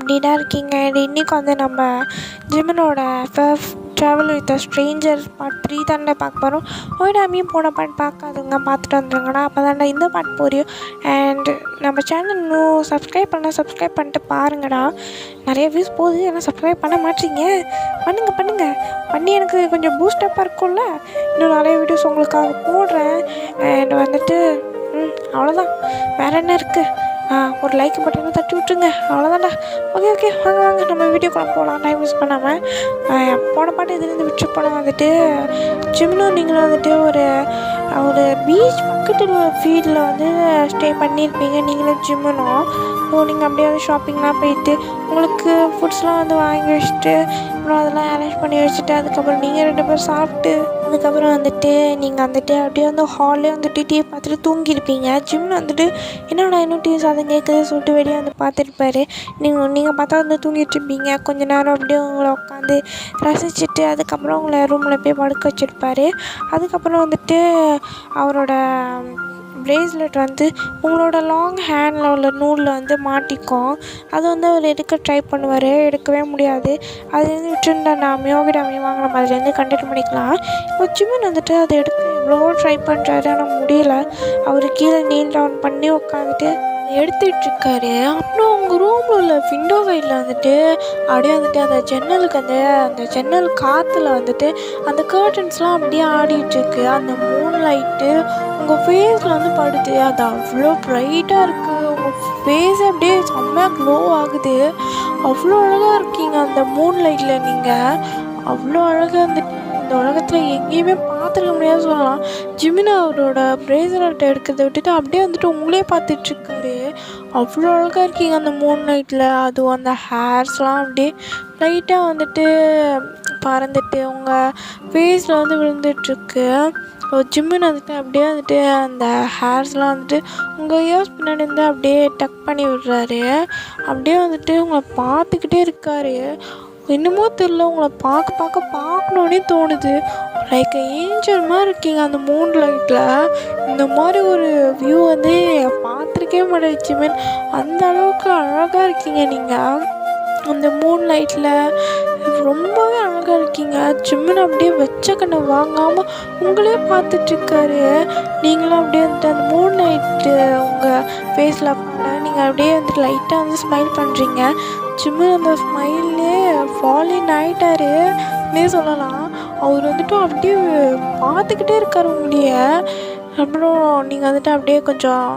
எப்படிடா இருக்கீங்க? இன்றைக்கி வந்து நம்ம ஜிமினோட travel with a stranger part 3 தாண்டா பார்க்க போகிறோம். ஓய்டாமையும் போன பாட்டு பார்க்காதுங்க, பார்த்துட்டு வந்துருங்கடா. அப்போ தாண்டா இந்த பாட்டு புரியும். அண்ட் நம்ம சேனல் இன்னும் சப்ஸ்கிரைப் பண்ணிட்டு பாருங்கடா. நிறைய வியூஸ் போகுது, ஆனால் சப்ஸ்கிரைப் பண்ண மாட்டீங்க. பண்ணி எனக்கு கொஞ்சம் பூஸ்டப்பாக இருக்கும்ல. இன்னும் நிறைய வீடியோஸ் உங்களுக்காக போடுறேன். அண்ட் வந்துட்டு அவ்வளோதான், வேறு என்ன இருக்குது? ஒரு லைக் பட்டனை தட்டி விட்டுருங்க, அவ்வளோதான்டா. ஓகே வாங்க நம்ம வீடியோக்குள்ளே போகலாம். டைம் யூஸ் பண்ணாமல் போன பாட்டு இதுலேருந்து விட்டு போனால் வந்துட்டு ஜிம்னும் நீங்களும் வந்துட்டு ஒரு பீச் பக்கத்தில் ஃபீல்டில் வந்து ஸ்டே பண்ணியிருப்பீங்க நீங்களும் ஜிம்முனும். ஸோ நீங்கள் அப்படியே வந்து ஷாப்பிங்லாம் போயிட்டு உங்களுக்கு ஃபுட்ஸ்லாம் வந்து வாங்கி வச்சுட்டு அப்புறம் அதெல்லாம் அரேஞ்ச் பண்ணி வச்சுட்டு அதுக்கப்புறம் நீங்கள் 2 பேரும் சாப்பிட்டு அதுக்கப்புறம் வந்துட்டு நீங்கள் வந்துட்டு அப்படியே வந்து ஹாலே வந்துட்டு டிவி பார்த்துட்டு தூங்கியிருப்பீங்க. ஜிம்னு வந்துட்டு என்னடா இன்னும் டிவி சாதம் கேட்குது சொல்லிட்டு வெளியே வந்து பார்த்துருப்பாரு. நீங்கள் பார்த்தா வந்து தூங்கிட்டு இருப்பீங்க. கொஞ்ச நேரம் அப்படியே உங்களை உட்காந்து ரசிச்சுட்டு அதுக்கப்புறம் உங்களை ரூமில் போய் படுக்க வச்சுருப்பாரு. அதுக்கப்புறம் வந்துட்டு அவரோட ப்ரேஸ்லெட் வந்து உங்களோட லாங் ஹேண்டில் உள்ள நூலில் வந்து மாட்டிக்கும். அது வந்து அவர் எடுக்க ட்ரை பண்ணுவார், எடுக்கவே முடியாது. அதுலேருந்து விட்டுருந்தா மியோகிடாமையும் வாங்கின மாதிரிலேருந்து கண்டினியூ பண்ணிக்கலாம். இப்போ ஜிமின் வந்துட்டு அதை எடுக்க எவ்வளவோ ட்ரை பண்ணுறாரு, ஆனால் முடியல. அவர் கீழே நீல் டவுன் பண்ணி உட்காந்துட்டு எடுத்துகிட்ருக்காரு. அப்புறம் அவங்க ரூமில் உள்ள விண்டோ சைடில் வந்துட்டு அப்படியே வந்துட்டு அந்த ஜன்னலுக்கு அந்த ஜன்னல் காற்றுல வந்துட்டு அந்த கர்டன்ஸ்லாம் அப்படியே ஆடிட்டுருக்கு. அந்த மூன் லைட்டு உங்கள் ஃபேஸில் வந்து படுது. அது அவ்வளோ ப்ரைட்டாக இருக்குது. உங்கள் ஃபேஸே அப்படியே செம்மையாக க்ளோ ஆகுது. அவ்வளோ அழகாக இருக்கீங்க அந்த மூன் லைட்டில். நீங்கள் அவ்வளோ அழகாக வந்துட்டு இந்த உலகத்தில் எங்கேயுமே பார்த்துருக்க முடியாது சொல்லலாம். ஜிமின் அவரோட ப்ரேஸ்லெட்டை எடுக்கிறத விட்டுட்டு அப்படியே வந்துட்டு உங்களே பார்த்துட்ருக்காரு. அவ்வளோ அழகாக இருக்கீங்க அந்த மூன் லைட்டில். அதுவும் அந்த ஹேர்ஸ்லாம் அப்படியே லைட்டாக வந்துட்டு பறந்துட்டு உங்கள் ஃபேஸில் வந்து விழுந்துட்டுருக்கு. ஜிமின் வந்துட்டு அப்படியே வந்துட்டு அந்த ஹேர்ஸ்லாம் வந்துட்டு உங்கள் இயர்ஸ் பின்னாடி வந்து அப்படியே டக் பண்ணி விடுறாரு. அப்படியே வந்துட்டு உங்களை பார்த்துக்கிட்டே இருக்காரு. என்னமோ தெரியல, உங்களை பார்க்கணுன்னே தோணுது. லைக் ஏஞ்சல் மாதிரி இருக்கீங்க அந்த மூன் லைட்டில். இந்த மாதிரி ஒரு வியூ வந்து பார்த்துருக்கவே மாட்டேன் ஜிமின். அந்த அளவுக்கு அழகாக இருக்கீங்க நீங்கள் அந்த மூன் லைட்டில். ரொம்பவே அழகாக இருக்கீங்க. ஜிமின் அப்படியே வச்ச கண்ணை வாங்காமல் உங்களே பார்த்துட்ருக்காரு. நீங்களும் அப்படியே வந்துட்டு அந்த மூன் லைட்டு உங்கள் ஃபேஸில் நீங்கள் அப்படியே வந்துட்டு லைட்டாக வந்து ஸ்மைல் பண்ணுறீங்க. ஜிமின் அந்த ஸ்மைல்லே ஃபாலின் ஆகிட்டாருன்னே சொல்லலாம். அவர் வந்துட்டு அப்படியே பார்த்துக்கிட்டே இருக்கார் உங்களைய. அப்புறம் நீங்கள் வந்துட்டு அப்படியே கொஞ்சம்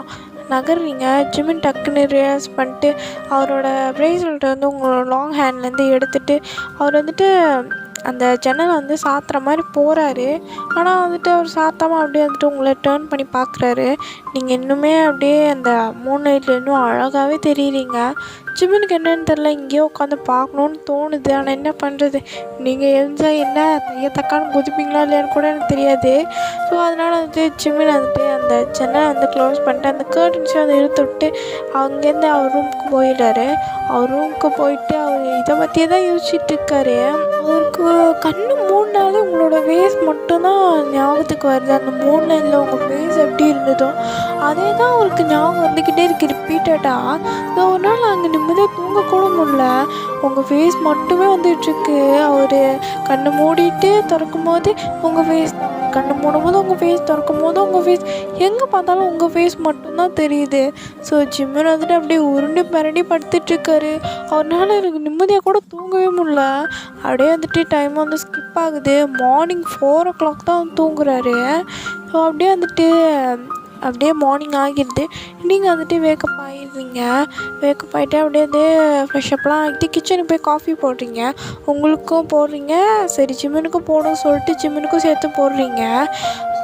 நகர்றீங்க. ஜிமின் டக்குன்னு ரியலைஸ் பண்ணிட்டு அவரோட ப்ரேஸ்லெட்டை வந்து உங்களோட லாங் ஹேண்ட்லேருந்து எடுத்துகிட்டு அவர் வந்துட்டு அந்த ஜன்னலை வந்து சாத்துற மாதிரி போகிறாரு. ஆனால் வந்துட்டு அவர் சாத்தாமல் அப்படியே வந்துட்டு உங்களை டேர்ன் பண்ணி பார்க்குறாரு. நீங்கள் இன்னுமே அப்படியே அந்த மூன் லைட்டில் இன்னும் அழகாகவே தெரியுறீங்க. ஜிமினுக்கு என்னென்னு தெரில, இங்கேயோ உட்காந்து பார்க்கணுன்னு தோணுது. ஆனால் என்ன பண்ணுறது, நீங்கள் எழுந்தா என்ன தக்கான்னு குதிப்பீங்களா இல்லையான்னு கூட எனக்கு தெரியாது. ஸோ அதனால் வந்துட்டு ஜிமின் வந்துட்டு அந்த ஜன்னலை வந்து க்ளோஸ் பண்ணிட்டு அந்த கர்டன்ஸை வந்து இழுத்து விட்டு அங்கேருந்து அவர் ரூமுக்கு போயிடுறாரு. அவர் ரூமுக்கு போயிட்டு அவர் இதை பற்றியே தான் யோசிச்சுட்டு இருக்காரு. அவருக்கு கண்ணு மூடினாலே உங்களோட ஃபேஸ் மட்டும்தான் ஞாபகத்துக்கு வருது. அந்த மூணு லைனில் உங்கள் ஃபேஸ் எப்படி இருந்ததோ அதே தான் அவருக்கு ஞாபகம் வந்துக்கிட்டே இருக்குது ரிப்பீட்டடாக. ஸோ ஒரு நாள் அங்கே நிம்மதியாக தூங்கக்கூட முடியல. உங்கள் ஃபேஸ் மட்டுமே வந்துட்டுருக்கு. அவர் கண்ணை மூடிட்டு திறக்கும் போது உங்கள் ஃபேஸ், கண்ணு மூடும் போது உங்கள் ஃபேஸ், திறக்கும் போது உங்கள் ஃபேஸ், எங்கே பார்த்தாலும் உங்கள் ஃபேஸ் மட்டும்தான் தெரியுது. ஸோ ஜிமின் வந்துட்டு அப்படியே உருண்டு பரண்டி படுத்துட்ருக்காரு. அவரால் எனக்கு நிம்மதியாக கூட தூங்கவே முடியல. அப்படியே வந்துட்டு டைம் வந்து ஸ்கிப் ஆகுது. மார்னிங் 4 o'clock தான் தூங்குறாரு. ஸோ அப்படியே வந்துட்டு அப்படியே மார்னிங் ஆகிடுது. நீங்கள் வந்துட்டு வேக்கப் ஆகிடுவீங்க. வேக்கப் ஆகிட்டு அப்படியே வந்து ஃப்ரெஷ்அப்லாம் ஆகிட்டு கிச்சனுக்கு போய் காஃபி போடுறீங்க. உங்களுக்கும் போடுறீங்க, சரி ஜிமினுக்கும் போடணும்னு சொல்லிட்டு ஜிமினுக்கும் சேர்த்து போடுறீங்க.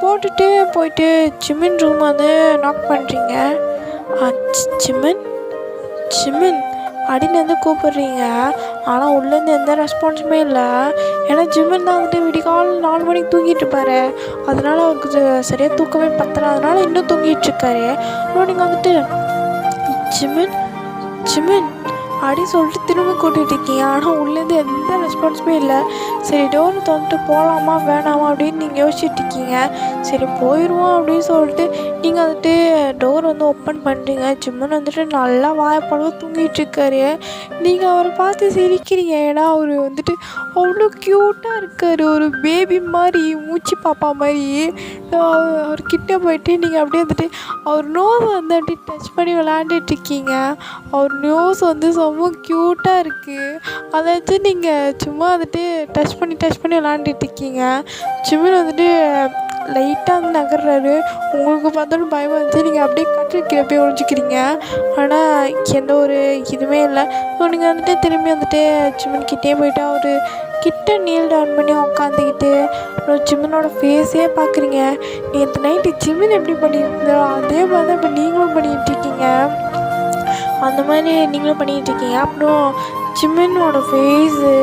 போட்டுட்டு போயிட்டு ஜிமின் ரூம் வந்து நாக் பண்ணுறீங்க. ஜிமின் அப்படின்னு வந்து கூப்பிடுறீங்க. ஆனால் உள்ளேருந்து எந்த ரெஸ்பான்ஸுமே இல்லை. ஏன்னா ஜிமின் தான் வந்துட்டு விடிகால் 4 மணிக்கு தூங்கிட்டு இருப்பாரு. அதனால் அவருக்கு சரியாக தூக்கமே பத்தல. அதனால் இன்னும் தூங்கிட்டு இருக்காரு. அப்புறம் நீங்கள் வந்துட்டு ஜிமின் அப்படின்னு சொல்லிட்டு திரும்ப கூட்டிகிட்டு இருக்கீங்க. ஆனால் உள்ளேருந்து எந்த ரெஸ்பான்ஸுமே இல்லை. சரி டோர் திறந்துட்டு போகலாமா வேணாமா அப்படின்னு நீங்கள் யோசிச்சுட்டு இருக்கீங்க. சரி போயிடுவோம் அப்படின்னு சொல்லிட்டு நீங்கள் வந்துட்டு டோர் வந்து ஓப்பன் பண்ணுறீங்க. ஜிம்முன்னு வந்துட்டு நல்லா வாயப்பழக தூங்கிட்டு இருக்காரு. நீங்கள் அவரை பார்த்து சிரிக்கிறீங்க. ஏன்னா அவர் வந்துட்டு அவ்வளோ க்யூட்டாக இருக்கார். ஒரு பேபி மாதிரி, மூச்சு பாப்பா மாதிரி. அவர்கிட்ட போயிட்டு நீங்கள் அப்படியே வந்துட்டு அவர் நோஸ் வந்து அப்படியே டச் பண்ணி விளையாண்டுட்ருக்கீங்க. அவர் நோஸ் வந்து ரொம்ப க்யூட்டாக இருக்குது. அதை வச்சு நீங்கள் சும்மா வந்துட்டு டச் பண்ணி விளையாண்டுட்ருக்கீங்க. ஜிம்மின் வந்துட்டு லைட்டாக வந்து நகர்றாரு. உங்களுக்கு பார்த்தாலும் பயமாக இருந்துச்சு. நீங்கள் அப்படியே கட்டிலுக்கு போய் ஒழிஞ்சிக்கிறீங்க. ஆனால் எந்த ஒரு இதுவுமே இல்லை. ஸோ நீங்கள் வந்துட்டு திரும்பி வந்துட்டு ஜிம்மின்கிட்டே போயிட்டு அவர் கிட்ட நீல் டவுன் பண்ணி உட்காந்துக்கிட்டு அப்புறம் ஜிம்மினோட ஃபேஸே பார்க்குறீங்க. நேற்று நைட்டு ஜிம்மின் எப்படி பண்ணியிருந்தோ அதே மாதிரி தான் இப்போ நீங்களும் பண்ணிகிட்ருக்கீங்க. அந்த மாதிரி நீங்களும் பண்ணிகிட்ருக்கீங்க. அப்புறம் ஜிம்மினோட ஃபேஸு,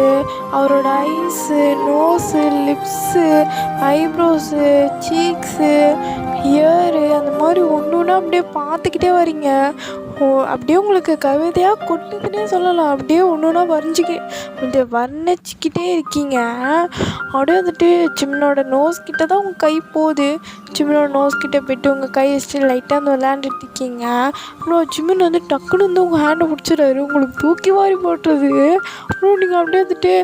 அவரோட ice, nose, lips, eyebrows, சீக்ஸு, here அந்த மாதிரி ஒன்று ஒன்றா அப்படியே பார்த்துக்கிட்டே வரீங்க. அப்படியே உங்களுக்கு கவிதையாக கொட்டுதுன்னே சொல்லலாம். அப்படியே ஒன்று ஒன்றா வர்ணிச்சிக்கிட்டே இருக்கீங்க. அப்படியே வந்துட்டு ஜிம்மினோட நோஸ் கிட்ட தான் உங்கள் கை போகுது. ஜிம்மினோட நோஸ் கிட்டே போய்ட்டு உங்கள் கை வச்சுட்டு லைட்டாக வந்து விளையாண்டுட்டு இருக்கீங்க. அப்புறம் ஜிம்மின் வந்து டக்குன்னு வந்து உங்கள் ஹேண்டை பிடிச்சிடுறாரு. உங்களுக்கு தூக்கி வாரி போட்டுறது. அப்புறம் நீங்கள் அப்படியே வந்துட்டு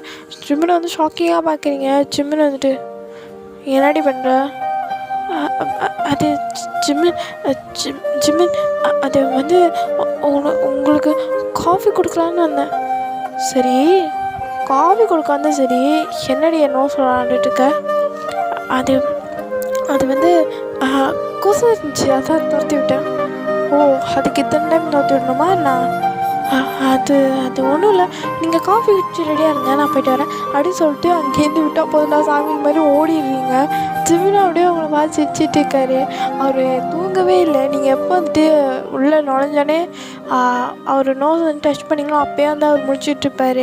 ஜிம்மினை வந்து ஷாக்கிங்காக பார்க்குறீங்க. ஜிம்மின் வந்துட்டு என்னடி பண்ணுற? அது ஜிம்மின் அது வந்து உங்களுக்கு காஃபி கொடுக்கலான்னு வந்தேன். சரி காஃபி கொடுக்க வந்தேன். சரி என்னடி என்னோ சொல்லாண்டுட்டுருக்க? அது அது வந்து கொசு இருந்துச்சு, அதான் துரத்தி விட்டேன். ஓ அதுக்கு இத்தனை டைம் துரத்தி விடணுமா? அது ஒன்றும் இல்லை. நீங்கள் காஃபி குடிச்சு ரெடியாக இருங்க, நான் போய்ட்டு வரேன் அப்படின்னு சொல்லிட்டு அங்கேருந்து விட்டால் போதும் நான் சாமி மாதிரி ஓடிடுறீங்க. ஜிம்மினா அப்படியே அவங்கள பார்த்து சிரிச்சிட்டு இருக்காரு. அவர் தூங்கவே இல்லை. நீங்கள் எப்போ வந்துட்டு உள்ளே நுழைஞ்சோடனே அவர் நோஸ் வந்து டச் பண்ணிங்களோ அப்போயே வந்து அவர் முழிச்சிட்ருப்பார்.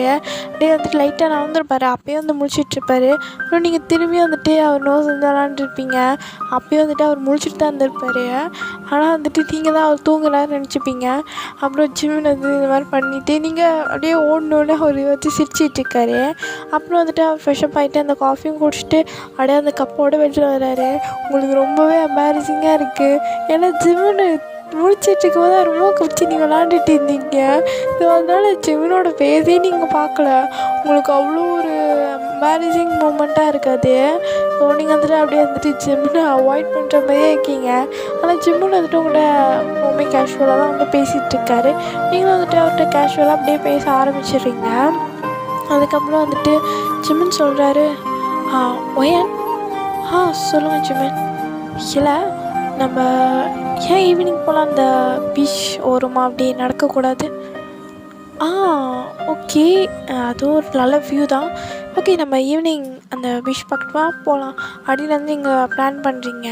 அப்படியே வந்துட்டு லைட்டாக நடந்துருப்பார். அப்போயே வந்து முழிச்சிட்ருப்பார். அப்புறம் நீங்கள் திரும்பி வந்துட்டு அவர் நோஸ் வந்து விளாண்டுருப்பீங்க. அப்போயே வந்துட்டு அவர் முழிச்சிட்டு தான் இருந்திருப்பார். ஆனால் வந்துட்டு நீங்கள் தான் அவர் தூங்கலான்னு நினச்சிப்பீங்க. அப்புறம் ஜிம்மின் வந்து இந்த மாதிரி பண்ணிவிட்டு நீங்கள் அப்படியே ஓடணுன்னு அவர் வச்சு சிரிச்சிட்ருக்காரு. அப்புறம் வந்துட்டு அவர் ஃப்ரெஷ்அப் ஆகிட்டு அந்த காஃபியும் குடிச்சிட்டு அப்படியே அந்த கப்போடு வெளியில் வர்றாரு. உங்களுக்கு ரொம்பவே எம்பாரசிங்காக இருக்குது. ஏன்னா ஜிம்மின்னு முடிச்சிட்ருக்கும் போது அவர் மூக்க வச்சு நீங்கள் விளாண்டுட்டு இருந்தீங்க. ஸோ அதனால் ஜிம்மினோட ஃபேஸே நீங்கள் பார்க்கல. உங்களுக்கு அவ்வளோ ஒரு எம்பாரசிங் மூமெண்ட்டாக இருக்காது. ஸோ நீங்கள் வந்துட்டு அப்படியே வந்துட்டு ஜிம்மினை அவாய்ட் பண்ணுற மாதிரியே இருக்கீங்க. ஆனால் ஜிம்மின் வந்துட்டு உங்கள்கிட்ட ரொம்ப கேஷுவலாக தான் வந்து பேசிகிட்ருக்காரு. நீங்களும் வந்துட்டு அவர்கிட்ட கேஷுவலாக அப்படியே பேச ஆரம்பிச்சிடுறீங்க. அதுக்கப்புறம் வந்துட்டு ஜிம்மின் சொல்கிறாரு, ஒயன் சொல்லுங்கள் ஜிம்மின். இல்லை நம்ம ஏன் ஈவினிங் போகலாம் அந்த பீச் ஓரமாக அப்படி நடக்கக்கூடாது? ஓகே அதுவும் ஒரு நல்ல வியூ தான். ஓகே நம்ம ஈவினிங் அந்த பீச் பக்கமாக போகலாம் அப்படின்னு வந்து நீங்கள் பிளான் பண்ணுறீங்க.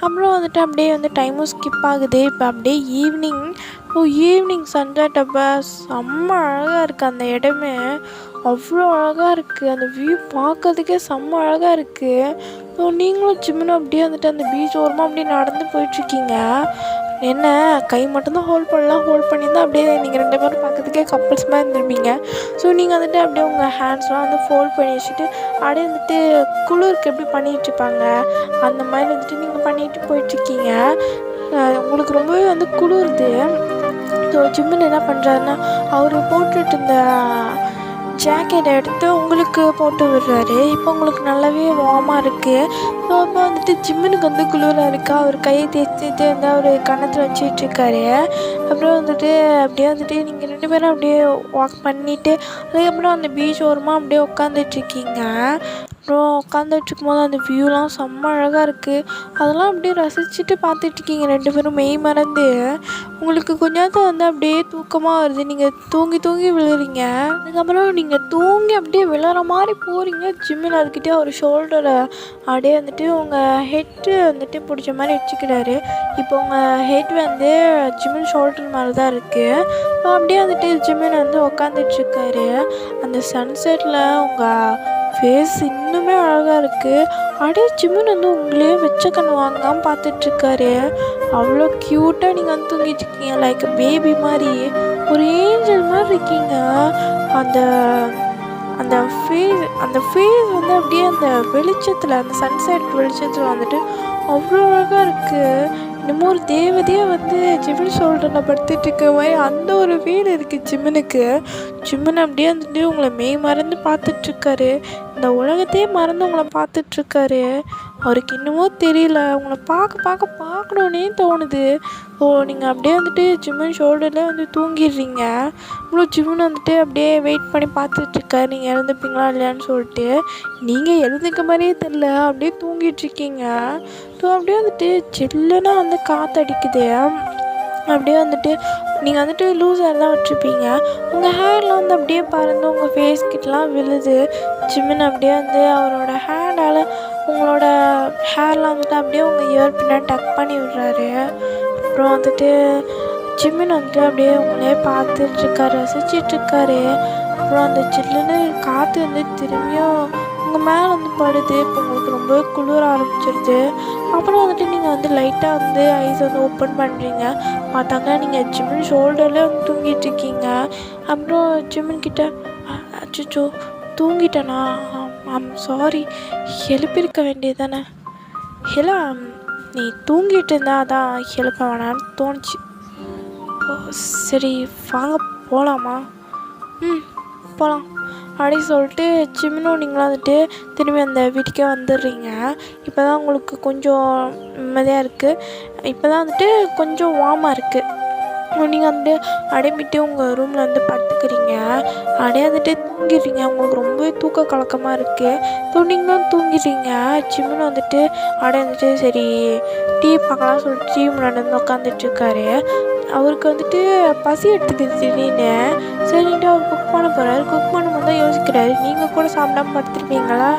அப்புறம் வந்துட்டு அப்படியே வந்து டைமும் ஸ்கிப் ஆகுது. இப்போ அப்படியே ஈவினிங் சன்செட் அப்போ செம்ம அழகாக இருக்குது. அந்த இடமே அவ்வளோ அழகாக இருக்குது. அந்த வியூ பார்க்கறதுக்கே செம்ம அழகாக இருக்குது. ஸோ நீங்களும் ஜிம்மினும் அப்படியே வந்துட்டு அந்த பீச் ஓரமாக அப்படியே நடந்து போயிட்டுருக்கீங்க. என்ன கை மட்டும்தான் ஹோல்ட் பண்ணியிருந்தால் அப்படியே நீங்கள் 2 பேரும் பார்க்கறதுக்கே கப்புள்ஸ் மாதிரி இருந்திருப்பீங்க. ஸோ நீங்கள் வந்துட்டு அப்படியே உங்கள் ஹேண்ட்ஸ்லாம் வந்து ஃபோல்ட் பண்ணி வச்சுட்டு அப்படியே வந்துட்டு குளிருக்கு எப்படி பண்ணிகிட்ருப்பாங்க அந்த மாதிரி வந்துட்டு நீங்கள் பண்ணிட்டு போயிட்டுருக்கீங்க. உங்களுக்கு ரொம்பவே வந்து குளிருது. ஸோ ஜிம்மின் என்ன பண்ணுறாருன்னா அவர் போட்டுட்டு இருந்த ஜாக்கெட்டை எடுத்து உங்களுக்கு போட்டு விடுறாரு. இப்போ உங்களுக்கு நல்லாவே வார்மாக இருக்குது. ஸோ அப்போ வந்துட்டு ஜிம்மினுக்கு வந்து குளிராக இருக்குது. அவர் கையை தேய்ச்சிட்டு வந்து அவர் கன்னத்தில் வச்சிட்ருக்காரு. அப்புறம் வந்துட்டு அப்படியே வந்துட்டு நீங்கள் 2 பேரும் அப்படியே வாக் பண்ணிவிட்டு அதுக்கப்புறம் அந்த பீச் ஓரமாக அப்படியே உட்காந்துட்ருக்கீங்க. அப்புறம் உட்காந்துட்ருக்கும் போது அந்த வியூலாம் செம்ம அழகாக இருக்குது. அதெல்லாம் அப்படியே ரசிச்சுட்டு பார்த்துட்ருக்கீங்க 2 பேரும் மெய் மறந்து. உங்களுக்கு கொஞ்சம் வந்து அப்படியே தூக்கமாக வருது. நீங்கள் தூங்கி விழுறீங்க. அதுக்கப்புறம் நீங்கள் தூங்கி அப்படியே விழுற மாதிரி போகிறீங்க. ஜிம்மின் அதுக்கிட்டே ஒரு ஷோல்டரை அப்படியே வந்துட்டு உங்கள் ஹெட்டு வந்துட்டு பிடிச்ச மாதிரி வச்சுக்கிறாரு. இப்போ உங்கள் ஹெட் வந்து ஜிம்மின் ஷோல்டர் மேலே தான் இருக்குது. அப்படியே வந்துட்டு ஜிம்மின் வந்து உட்காந்துட்ருக்காரு. அந்த சன்செட்டில் உங்கள் ஃபேஸ் இன்னுமே அழகாக இருக்குது. அப்படியே ஜிம்மின் வந்து உங்களே வச்ச கண்ணு வாங்காமல் பார்த்துட்ருக்காரு. அவ்வளோ க்யூட்டாக நீங்கள் வந்து தூங்கிட்டுருக்கீங்க. லைக் பேபி மாதிரி, ஒரு ஏஞ்சல் மாதிரி இருக்கீங்க. அந்த அந்த ஃபேஸ் வந்து அப்படியே அந்த வெளிச்சத்தில், அந்த சன்செட் வெளிச்சத்தில் வந்துட்டு அவ்வளோ அழகாக இருக்குது. என்னமோ ஒரு தேவதையாக வந்து ஜிமின் ஷோல்டரில் படுத்துட்டு இருக்க மாதிரி அந்த ஒரு ஃபீல் இருக்குது ஜிமினுக்கு. ஜிமின் அப்படியே வந்துட்டு உங்களை மறந்து பார்த்துட்ருக்காரு. இந்த உலகத்தையே மறந்து உங்களை பார்த்துட்ருக்காரு. அவருக்கு இன்னமோ தெரியல, உங்களை பார்க்கணுன்னே தோணுது. நீங்கள் அப்படியே வந்துட்டு ஜிமின் ஷோல்டர்லேயே வந்து தூங்கிடுறீங்க. ஜிமின் வந்துட்டு அப்படியே வெயிட் பண்ணி பார்த்துட்ருக்காரு நீங்கள் எழுந்துப்பீங்களா இல்லையான்னு சொல்லிட்டு. நீங்கள் எழுந்துக்க மாதிரியே தெரில, அப்படியே தூங்கிட்டுருக்கீங்க. ஸோ அப்படியே வந்துட்டு சில்லுன்னா வந்து காற்றடிக்குது. அப்படியே வந்துட்டு நீங்கள் வந்துட்டு லூஸ் ஹேர் தான் விட்டுருப்பீங்க. உங்கள் ஹேர்லாம் வந்து அப்படியே பறந்து உங்கள் ஃபேஸ்கிட்டலாம் விழுது. ஜிமின் அப்படியே வந்து அவரோட ஹேண்டால் உங்களோட ஹேர்லாம் வந்துட்டு அப்படியே உங்கள் இயர் பின்னாடி டக் பண்ணி விடுறாரு. அப்புறம் வந்துட்டு ஜிமின் வந்துட்டு அப்படியே உங்களே பார்த்துட்ருக்காரு, ரசிச்சிட்ருக்காரு. அப்புறம் அந்த சில்லுன்னு காற்று வந்து திரும்பியும் உங்கள் மேலே வந்து படுது. இப்போ உங்களுக்கு ரொம்ப குளிர ஆரம்பிச்சிருது. அப்புறம் வந்துட்டு நீங்கள் வந்து லைட்டாக வந்து ஐஸ் வந்து ஓப்பன் பண்ணுறீங்க. பார்த்தாங்க நீங்கள் ஜிமின் ஷோல்டர்லேயே வந்து தூங்கிட்டுருக்கீங்க. அப்புறம் ஜிமின் கிட்ட அச்சோ தூங்கிட்டேனா, சாரி, எழுப்பியிருக்க வேண்டியது தானே. இல்லை, நீ தூங்கிட்டு இருந்தா அதான் எழுப்ப வேணான்னு தோணுச்சு. ஓ சரி, வாங்க போகலாமா? போகலாம் அப்படி சொல்லிட்டு ஜிமினும் நீங்களும் வந்துட்டு திரும்பி அந்த வீட்டுக்கே வந்துடுறீங்க. இப்போ தான் உங்களுக்கு கொஞ்சம் நிம்மதியாக இருக்குது. இப்போ தான் வந்துட்டு கொஞ்சம் வார்மாக இருக்குது. நீங்கள் வந்துட்டு அடைப்பிட்டு உங்கள் ரூமில் வந்து படுத்துக்கிறீங்க. அப்படியே வந்துட்டு தூங்கிடுறீங்க. உங்களுக்கு ரொம்பவே தூக்க கலக்கமாக இருக்குது. ஸோ நீங்களும் தூங்கிடுறீங்க. ஜிமின் வந்துட்டு அப்படியே வந்துட்டு சரி டீ பார்க்கலாம் சொல்லிட்டு டீ முன்னாடி வந்து உட்காந்துட்ருக்காரு. அவருக்கு வந்துட்டு பசி எடுத்துக்குது திடீர்னு. சரின்ட்டு அவர் குக் பண்ண போகிறாரு. குக் பண்ணும்போது தான் யோசிக்கிறாரு, நீங்கள் கூட சாப்பிடாம படுத்துருப்பீங்களா.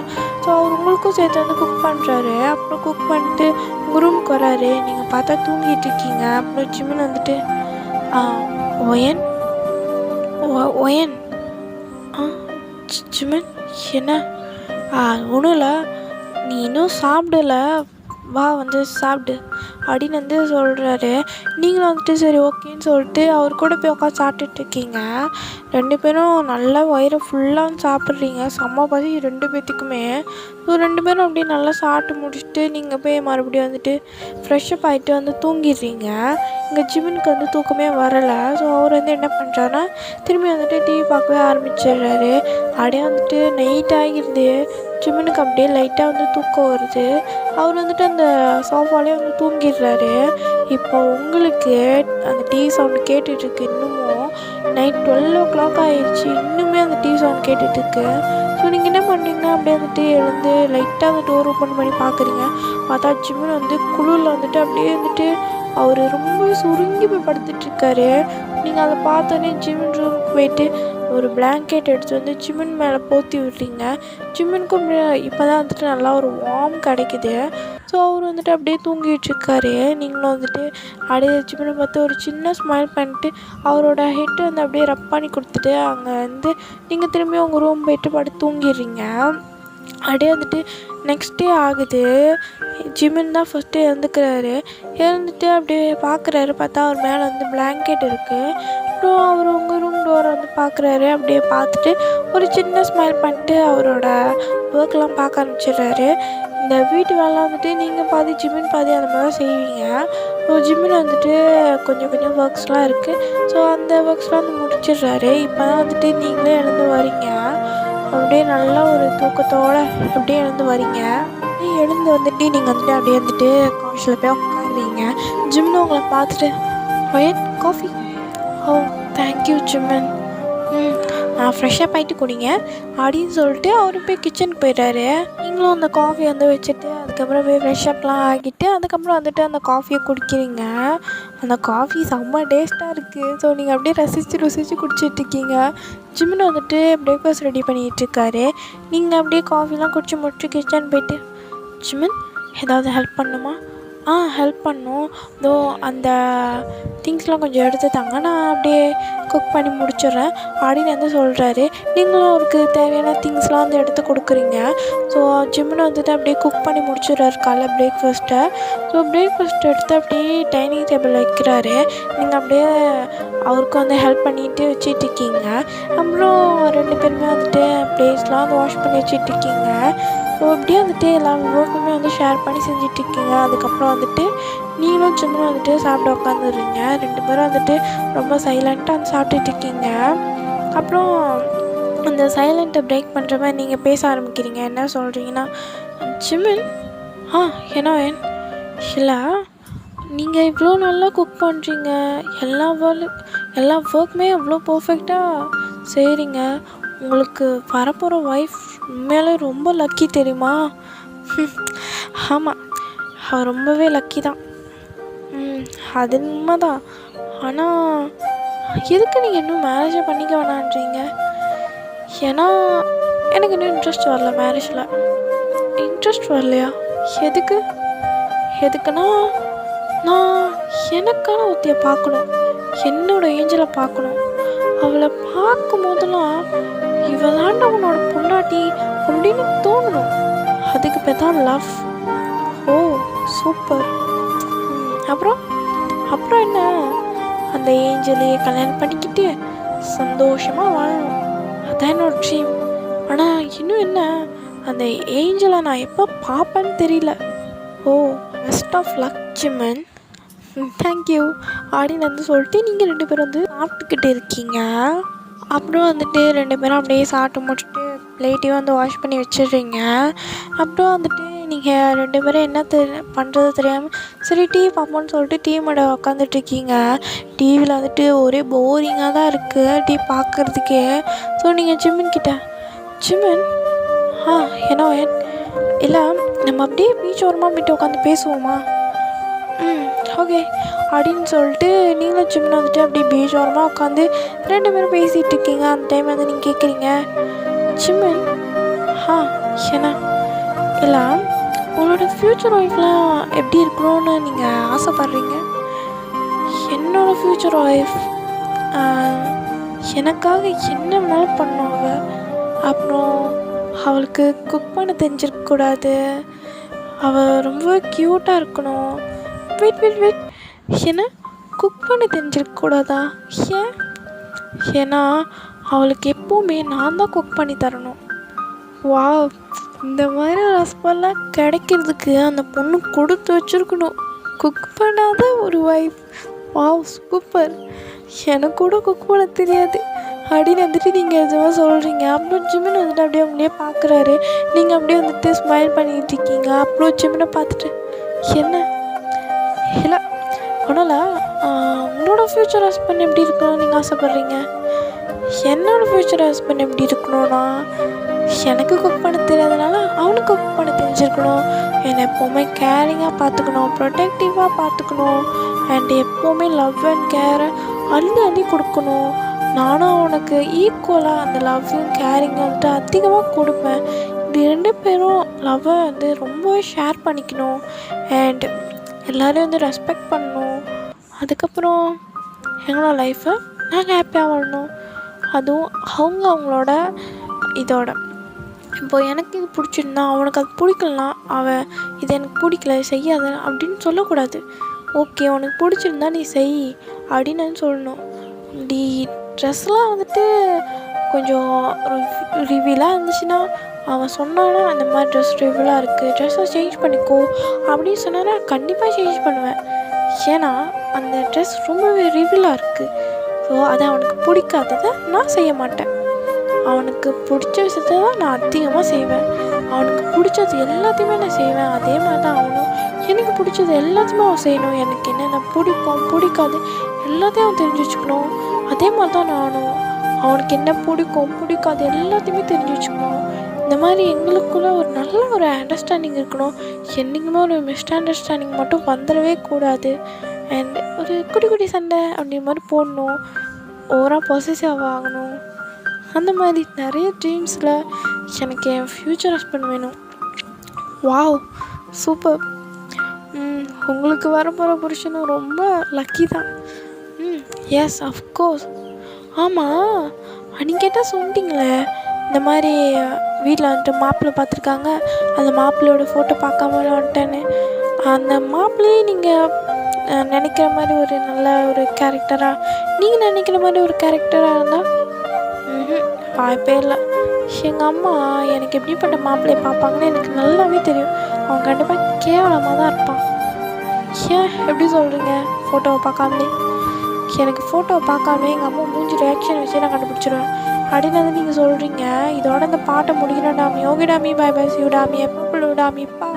ஸோ அவர் உங்களுக்கும் சேர்த்து வந்து குக் பண்ணுறாரு. அப்புறம் குக் பண்ணிட்டு உங்கள் ரூமுக்கு வராரு. நீங்கள் பார்த்தா தூங்கிட்டு இருக்கீங்க. அப்புறம் ஜிமின் வந்துட்டு ஒயன் ஒயன் ஜிமின் என்ன? ஒன்றும் இல்லை, நீ இன்னும் சாப்பிடலை, வா வந்து சாப்பிடு அப்படின்னு வந்து சொல்கிறாரு. நீங்களும் வந்துட்டு சரி ஓகேன்னு சொல்லிட்டு அவர் கூட போய் உட்காந்து சாப்பிட்டுட்ருக்கீங்க. 2 பேரும் நல்லா வயிறு ஃபுல்லாக சாப்பிட்றீங்க. செம்ம பசி 2 பேர்த்துக்குமே. ஸோ 2 பேரும் அப்படியே நல்லா சாப்பிட்டு முடிச்சுட்டு நீங்கள் போய் மறுபடியும் வந்துட்டு ஃப்ரெஷ்ஷப் ஆகிட்டு வந்து தூங்கிடுறீங்க. இங்கே ஜிமினுக்கு வந்து தூக்கமே வரலை. ஸோ அவர் வந்து என்ன பண்ணுறாருன்னா திரும்பி வந்துட்டு டிவி பார்க்கவே ஆரம்பிச்சிடுறாரு. அப்படியே வந்துட்டு நைட் ஆகிடுது. ஜிமினுக்கு அப்படியே லைட்டாக வந்து தூக்கம் வருது. அவர் வந்துட்டு அந்த சோஃபாலே வந்து தூங்கிடுறாரு. இப்போ உங்களுக்கு அந்த டிவி சவுண்டு கேட்டுட்ருக்கு. இன்னமும் நைட் 12 o'clock ஆகிடுச்சு. இன்னுமே அந்த டிவி சவுண்ட் கேட்டுட்ருக்கு. ஸோ நீங்கள் என்ன பண்ணுறீங்கன்னா அப்படியே வந்துட்டு எழுந்து லைட்டாக அந்த டோர் ஓப்பன் பண்ணி பார்க்குறீங்க. பார்த்தா ஜிமின் வந்து குளிரில் வந்துட்டு அப்படியே வந்துட்டு அவர் ரொம்ப சுருங்கி போய் படுத்துட்ருக்காரு. நீங்கள் அதை பார்த்தோன்னே ஜிமின் ரூமுக்கு போயிட்டு ஒரு பிளாங்கெட் எடுத்து வந்து ஜிமின் மேலே போற்றி விடுறீங்க. ஜிமினுக்கும் இப்போ தான் வந்துட்டு நல்லா ஒரு வார்ம் கிடைக்குது. ஸோ அவர் வந்துட்டு அப்படியே தூங்கிட்டுருக்காரு. நீங்களும் வந்துட்டு அப்படியே ஜிமினை பார்த்து ஒரு சின்ன ஸ்மைல் பண்ணிட்டு அவரோட ஹெட்டை வந்து அப்படியே ரப் பண்ணி கொடுத்துட்டு அங்கே வந்து நீங்கள் திரும்பி உங்கள் ரூம் போய்ட்டு படுத்து தூங்கிடுறீங்க. அப்படியே வந்துட்டு நெக்ஸ்ட் டே ஆகுது. ஜிமின் தான் ஃபஸ்ட்டு எழுந்துக்கிறாரு. எழுந்துட்டு அப்படியே பார்க்குறாரு. பார்த்தா அவர் மேலே வந்து பிளாங்கெட் இருக்குது. அப்புறம் அவர் உங்கள் ரூம் டோரை வந்து பார்க்குறாரு. அப்படியே பார்த்துட்டு ஒரு சின்ன ஸ்மைல் பண்ணிட்டு அவரோட ஒர்க்கெலாம் பார்க்க ஆரம்பிச்சிடுறாரு. இந்த வீட்டு வேலை வந்துட்டு நீங்கள் பாதி ஜிமின் பாதி அந்த மாதிரி தான் செய்வீங்க. ஸோ ஜிமின் வந்துட்டு கொஞ்சம் ஒர்க்ஸ்லாம் இருக்குது. ஸோ அந்த ஒர்க்ஸ்லாம் வந்து முடிச்சிடுறாரு. இப்போ தான் வந்துட்டு நீங்களே எழுந்து வரீங்க. அப்படியே நல்லா ஒரு தூக்கத்தோடு அப்படியே எழுந்து வரீங்க. எழுந்து வந்துட்டு நீங்கள் வந்துட்டு அப்படியே வந்துட்டு காஃபியில் போய் உட்காடுறீங்க. ஜிமின் உங்களை பார்த்துட்டு ஒயன் காஃபி. ஓ தேங்க்யூ ஜிமின். நான் ஃப்ரெஷ்ஷப் ஆகிட்டு குடிங்க அப்படின்னு சொல்லிட்டு அவரு போய் கிச்சனுக்கு போயிட்டாரு. நீங்களும் அந்த காஃபி வந்து வச்சுட்டு அதுக்கப்புறம் போய் ஃப்ரெஷ்ஷப்லாம் ஆகிட்டு அதுக்கப்புறம் வந்துட்டு அந்த காஃபியை குடிக்கிறீங்க. அந்த காஃபி செம்ம டேஸ்ட்டாக இருக்குது. ஸோ நீங்கள் அப்படியே ருசித்து குடிச்சிட்ருக்கீங்க. ஜிமின் வந்துட்டு பிரேக்ஃபாஸ்ட் ரெடி பண்ணிகிட்ருக்காரு. நீங்கள் அப்படியே காஃபிலாம் குடிச்சு முடிச்சு கிச்சன் போயிட்டு ஜிமின் ஏதாவது ஹெல்ப் பண்ணுமா? ஹெல்ப் பண்ணணும். இதோ அந்த திங்ஸ்லாம் கொஞ்சம் எடுத்து தாங்க, நான் அப்படியே குக் பண்ணி முடிச்சிடுறேன் அப்படின்னு வந்து சொல்கிறாரு. நீங்களும் அவருக்கு தேவையான திங்ஸ்லாம் வந்து எடுத்து கொடுக்குறீங்க. ஸோ ஜிம்மில் வந்துட்டு அப்படியே குக் பண்ணி முடிச்சிடுறாரு காலைல பிரேக்ஃபாஸ்ட்டை. ஸோ பிரேக்ஃபாஸ்ட் எடுத்து அப்படியே டைனிங் டேபிள் வைக்கிறாரு. நீங்கள் அப்படியே அவருக்கு வந்து ஹெல்ப் பண்ணிட்டு வச்சிட்ருக்கீங்க. அப்புறம் 2 பேருமே வந்துட்டு ப்ளேஸ்லாம் வந்து வாஷ் பண்ணி வச்சிட்ருக்கீங்க. ஸோ அப்படியே வந்துட்டு எல்லா ஒர்க்குமே வந்து ஷேர் பண்ணி செஞ்சிட்ருக்கீங்க. அதுக்கப்புறம் வந்துட்டு நீங்களும் ஜிம்மில் வந்துட்டு சாப்பிட உட்காந்துடுறீங்க. 2 பேரும் வந்துட்டு ரொம்ப சைலண்ட்டாக வந்து சாப்பிட்டுட்ருக்கீங்க. அப்புறம் அந்த சைலண்ட்டை பிரேக் பண்ணுற மாதிரி நீங்கள் பேச ஆரம்பிக்கிறீங்க. என்ன சொல்கிறீங்கன்னா, ஜிமின் என்ன இல்லை, நீங்கள் இவ்வளோ நல்லா குக் பண்ணுறீங்க, எல்லா ஒர்க்குமே அவ்வளோ பர்ஃபெக்டாக செய்கிறீங்க. உங்களுக்கு வரப்போகிற ஒய்ஃப் உண்மையாலே ரொம்ப லக்கி தெரியுமா? ஆமாம், அவள் ரொம்பவே லக்கி தான். அது உண்மைதான். ஆனால் எதுக்கு நீங்கள் இன்னும் மேரேஜை பண்ணிக்க வேணான்றீங்க? ஏன்னா எனக்கு இன்னும் இன்ட்ரெஸ்ட் வரல மேரேஜில். இன்ட்ரெஸ்ட் வரலையா? எதுக்குன்னா நான் எனக்கான ஒருத்தையை பார்க்கணும், என்னோடய ஏஞ்சலை பார்க்கணும். அவளை பார்க்கும் போதெல்லாம் இவள் தாண்ட உன்னோட பொண்டாட்டி அப்படின்னு தோணணும். அதுக்கு பேர் தான் லவ். ஓ சூப்பர். அப்புறம் என்ன, அந்த ஏஞ்சலையே கல்யாணம் பண்ணிக்கிட்டு சந்தோஷமாக வாழணும், அதான் என்னோட ட்ரீம். ஆனால் இன்னும் என்ன, அந்த ஏஞ்சலை நான் எப்போ பார்ப்பேன்னு தெரியல. ஓ பெஸ்ட் ஆஃப் லக் ஜிமன், தேங்க்யூ அப்படின்னு வந்து சொல்லிட்டு நீங்கள் 2 பேரும் வந்து சாப்பிட்டுக்கிட்டு இருக்கீங்க. அப்புறம் வந்துட்டு 2 பேரும் அப்படியே சாப்பிட்டு முடிச்சுட்டு பிளேட்டையும் வந்து வாஷ் பண்ணி வச்சிடுறீங்க. அப்புறம் வந்துட்டு நீங்கள் 2 பேரும் என்ன பண்ணுறது தெரியாமல் சரி டிவி பார்ப்போம்னு சொல்லிட்டு டிவி மேடை உக்காந்துட்ருக்கீங்க. டிவியில் வந்துட்டு ஒரே போரிங்காக தான் இருக்குது டிவி பார்க்குறதுக்கே. ஸோ நீங்கள் ஜிமின் என்ன இல்லை, நம்ம அப்படியே பீச் ஓரமாக போய்ட்டு உட்காந்து பேசுவோமா? ஓகே அப்படின்னு சொல்லிட்டு நீங்களும் ஜிம்மில் வந்துட்டு அப்படியே பீச் ஓரமாக உட்காந்து 2 பேரும் பேசிகிட்டு இருக்கீங்க. அந்த டைம் வந்து நீங்கள் கேட்குறீங்க, ஜிம்மன் என்ன இல்லை, உங்களோட ஃப்யூச்சர் ஒய்ஃப்லாம் எப்படி இருக்கணும்னு நீங்கள் ஆசைப்பட்றீங்க? என்னோடய ஃப்யூச்சர் ஒய்ஃப் எனக்காக என்ன வேணாலும் பண்ணுவாங்க. அப்புறம் அவளுக்கு குக் பண்ண தெரிஞ்சிருக்கக்கூடாது, அவள் ரொம்ப க்யூட்டாக இருக்கணும். வெயிட் என்ன, குக் பண்ண தெரிஞ்சிருக்கக்கூடாதா? ஏன்னா அவளுக்கு எப்போவுமே நான் தான் குக் பண்ணி தரணும். வாவ், இந்த மாதிரி ரசப்பெல்லாம் கிடைக்கிறதுக்கு அந்த பொண்ணு கொடுத்து வச்சுருக்கணும். குக் பண்ணாத ஒரு ஒய்ஃப், வாவ் சூப்பர். எனக்கு கூட குக் பண்ண தெரியாது அப்படின்னு வந்துட்டு நீங்கள் எதுவாக சொல்கிறீங்க. அப்புறம் ஜிமின் வந்துட்டு அப்படியே உங்களையே பார்க்குறாரு. நீங்கள் அப்படியே வந்துட்டு ஸ்மைல் பண்ணிகிட்டு இருக்கீங்க. அப்புறம் ஜிமினை பார்த்துட்டு என்ன இல்லை ஒன்றும் உங்களோட ஃப்யூச்சர் ஹஸ்பண்ட் எப்படி இருக்கணும்னு நீங்கள் ஆசைப்பட்றீங்க? என்னோடய ஃப்யூச்சர் ஹஸ்பண்ட் எப்படி இருக்கணும்னா, எனக்கு குக் பண்ண தெரியாதனால அவனுக்கு குக் பண்ண தெரிஞ்சிருக்கணும். என்னை எப்போவுமே கேரிங்காக பார்த்துக்கணும், ப்ரொடெக்டிவாக பார்த்துக்கணும், அண்ட் எப்போவுமே லவ் அண்ட் கேரை அள்ளி கொடுக்கணும். நானும் அவனுக்கு ஈக்குவலாக அந்த லவ்வையும் கேரிங்கும் வந்துட்டு அதிகமாக கொடுப்பேன். இப்படி 2 பேரும் லவ்வை வந்து ரொம்பவே ஷேர் பண்ணிக்கணும் அண்ட் எல்லோரையும் வந்து ரெஸ்பெக்ட் பண்ணணும். அதுக்கப்புறம் எங்களோட லைஃப்பை நாங்கள் ஹாப்பியாக வாழணும். அதுவும் அவங்களோட இதோட. இப்போது எனக்கு இது பிடிச்சிருந்தா அவனுக்கு அது பிடிக்கலனா அவன் இது எனக்கு பிடிக்கல செய்யாத அப்படின்னு சொல்லக்கூடாது. ஓகே உனக்கு பிடிச்சிருந்தா நீ செய் அப்படின்னு சொல்லணும். இப்படி ட்ரெஸ்லாம் வந்துட்டு கொஞ்சம் ரிவீலாக இருந்துச்சுன்னா அவன் சொன்னான்னா அந்த மாதிரி ட்ரெஸ் ரிவீலாக இருக்குது, ட்ரெஸ்ஸை சேஞ்ச் பண்ணிக்கோ அப்படின்னு சொன்னான்னா கண்டிப்பாக சேஞ்ச் பண்ணுவேன். ஏன்னா அந்த ட்ரெஸ் ரொம்பவே ரிவீலாக இருக்குது. ஸோ அதை அவனுக்கு பிடிக்காததை நான் செய்ய மாட்டேன். அவனுக்கு பிடிச்ச விஷயத்தை தான் நான் அதிகமாக செய்வேன். அவனுக்கு பிடிச்சது எல்லாத்தையுமே நான் செய்வேன். அதே மாதிரி தான் அவனும் எனக்கு பிடிச்சது எல்லாத்தையுமே அவன் செய்யணும். எனக்கு என்னென்ன பிடிக்கும் பிடிக்காது எல்லாத்தையும் அவன் தெரிஞ்சு வச்சுக்கணும். அதே மாதிரி தான் நானும் அவனுக்கு என்ன பிடிக்கும் பிடிக்காது எல்லாத்தையுமே தெரிஞ்சு வச்சுக்கணும். இந்த மாதிரி எங்களுக்குள்ளே ஒரு நல்ல ஒரு அண்டர்ஸ்டாண்டிங் இருக்கணும். என்றைக்குமே ஒரு மிஸ் அண்டர்ஸ்டாண்டிங் மட்டும் வந்துடவே கூடாது. அண்ட் ஒரு குட்டி சண்டை அப்படின்ற மாதிரி போடணும். ஓவராக பொசசிவ் ஆகணும். அந்த மாதிரி நிறைய ட்ரீம்ஸில் எனக்கு என் ஃப்யூச்சர் ஹஸ்பண்ட் வேணும். Wow super. உங்களுக்கு வரப்போகிற புருஷனும் ரொம்ப லக்கி தான். Yes of course. ஆமாம், அன்றைக்கி கேட்டால் சொல்லிட்டீங்களே இந்த மாதிரி வீட்டில் வந்துட்டு மாப்பிள்ளை பார்த்துருக்காங்க, அந்த மாப்பிள்ளையோட ஃபோட்டோ பார்க்காம வந்துட்டேன்னு. அந்த மாப்பிள்ளையே நீங்கள் நினைக்கிற மாதிரி ஒரு நல்ல ஒரு கேரக்டராக, நீங்கள் நினைக்கிற மாதிரி ஒரு கேரக்டராக இருந்தால் வாய்ப்பே இல்லை. எங்கள் அம்மா எனக்கு எப்படிப்பட்ட மாப்பிள்ளையை பார்ப்பாங்கன்னு எனக்கு நல்லாவே தெரியும். அவங்க கண்டிப்பாக கேவலமாக தான் இருப்பான். ஏன் எப்படி சொல்கிறீங்க? ஃபோட்டோவை பார்க்காமலே? எனக்கு ஃபோட்டோவை பார்க்காமலே எங்கள் அம்மா மூஞ்சி ரியாக்ஷன் வச்சு நான் கண்டுபிடிச்சிடுவேன் அப்படின்னு நீங்கள் சொல்கிறீங்க. இதோட இந்த பாட்டை முடிக்கணும் Tommy. Okay Tommy, bye bye, see you Tommy, எப்போ டாமி, பா.